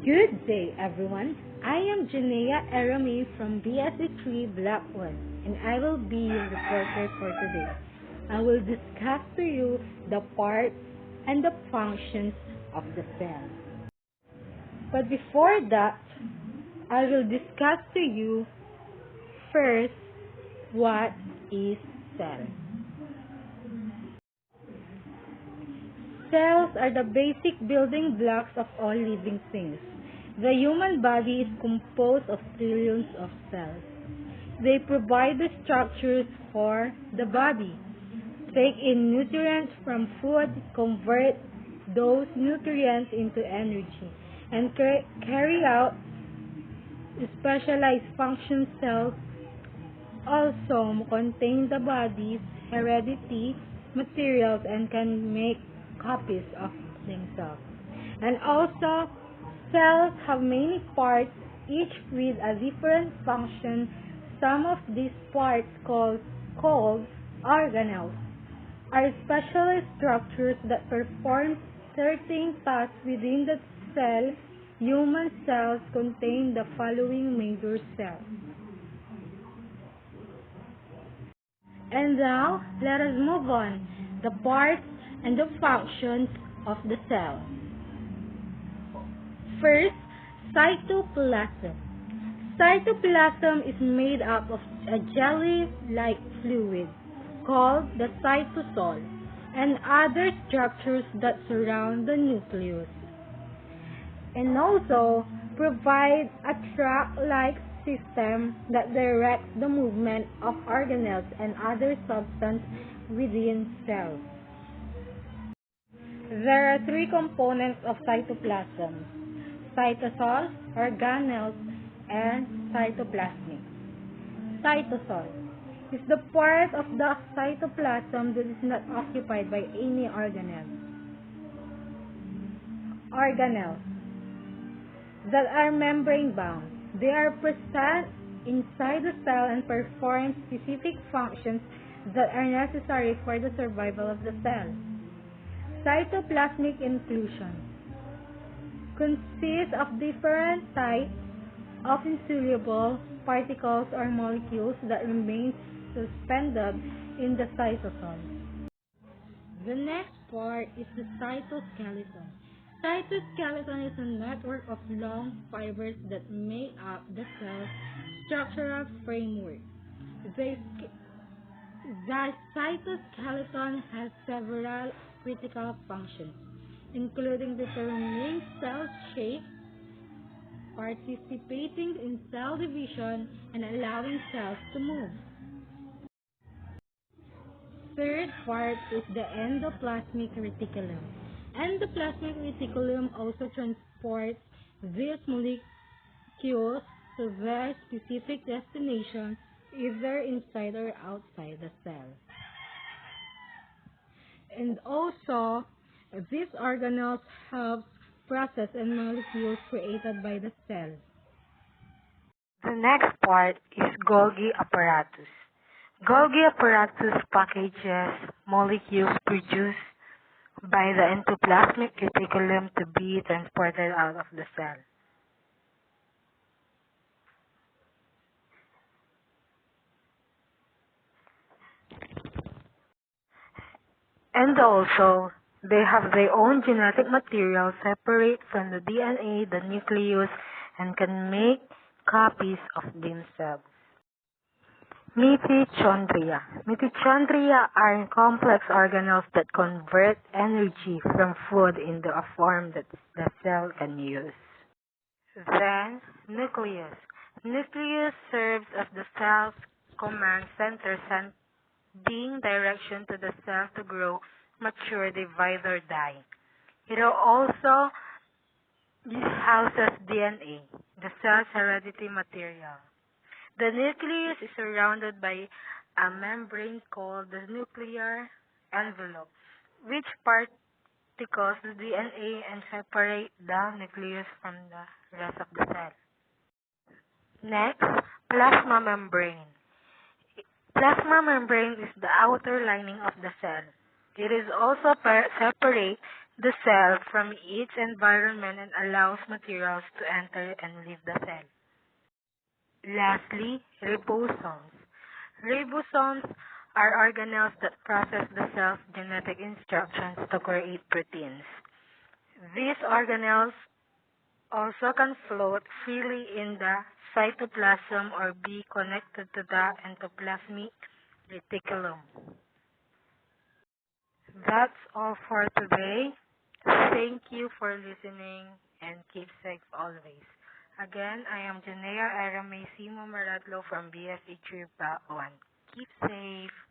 Good day, everyone. I am Janea Erami from BSC3 Blackwood, and I will be your reporter for today. I will discuss to you the parts and the functions of the cell. But before that, I will discuss to you first what is cell. Cells are the basic building blocks of all living things. The human body is composed of trillions of cells. They provide the structures for the body, take in nutrients from food, convert those nutrients into energy, and carry out specialized function. Cells also contain the body's heredity materials and can make copies of themselves. And also, cells have many parts, each with a different function. Some of these parts, called organelles, are special structures that perform certain tasks within the cell. Human cells contain the following major cells. And now, let us move on the parts and the functions of the cell. First, cytoplasm. Cytoplasm is made up of a jelly-like fluid called the cytosol and other structures that surround the nucleus, and also provide a track-like system that directs the movement of organelles and other substances within cells. There are three components of cytoplasm: cytosol, organelles, and cytoplasmic. Cytosol is the part of the cytoplasm that is not occupied by any organelle. Organelles that are membrane bound. They are present inside the cell and perform specific functions that are necessary for the survival of the cell. Cytoplasmic inclusion consists of different types of insoluble particles or molecules that remain suspended in the cytosol. The next part is the cytoskeleton. Cytoskeleton is a network of long fibers that make up the cell's structural framework. The cytoskeleton has several critical functions, including determining cell shape, participating in cell division, and allowing cells to move. Third part is the endoplasmic reticulum. Endoplasmic reticulum also transports these molecules to their specific destination, either inside or outside the cell. And also, these organelles help process and molecules created by the cell. The next part is Golgi apparatus. Golgi apparatus packages molecules produced by the endoplasmic reticulum to be transported out of the cell. And also, they have their own genetic material separate from the DNA, the nucleus, and can make copies of themselves. Mitochondria. Mitochondria are complex organelles that convert energy from food into a form that the cell can use. Then, nucleus. Nucleus serves as the cell's command center, sending direction to the cell to grow, mature, divide, or die. It also houses DNA, the cell's heredity material. The nucleus is surrounded by a membrane called the nuclear envelope, which particles the DNA and separate the nucleus from the rest of the cell. Next, plasma membrane. Plasma membrane is the outer lining of the cell. It is also separate the cell from its environment and allows materials to enter and leave the cell. Lastly, ribosomes. Ribosomes are organelles that process the cell's genetic instructions to create proteins. These organelles also can float freely in the cytoplasm or be connected to the endoplasmic reticulum. That's all for today. Thank you for listening and keep safe always. Again, I am Janea Aramay Simo Maradlo from BSE Tripa 1. Keep safe.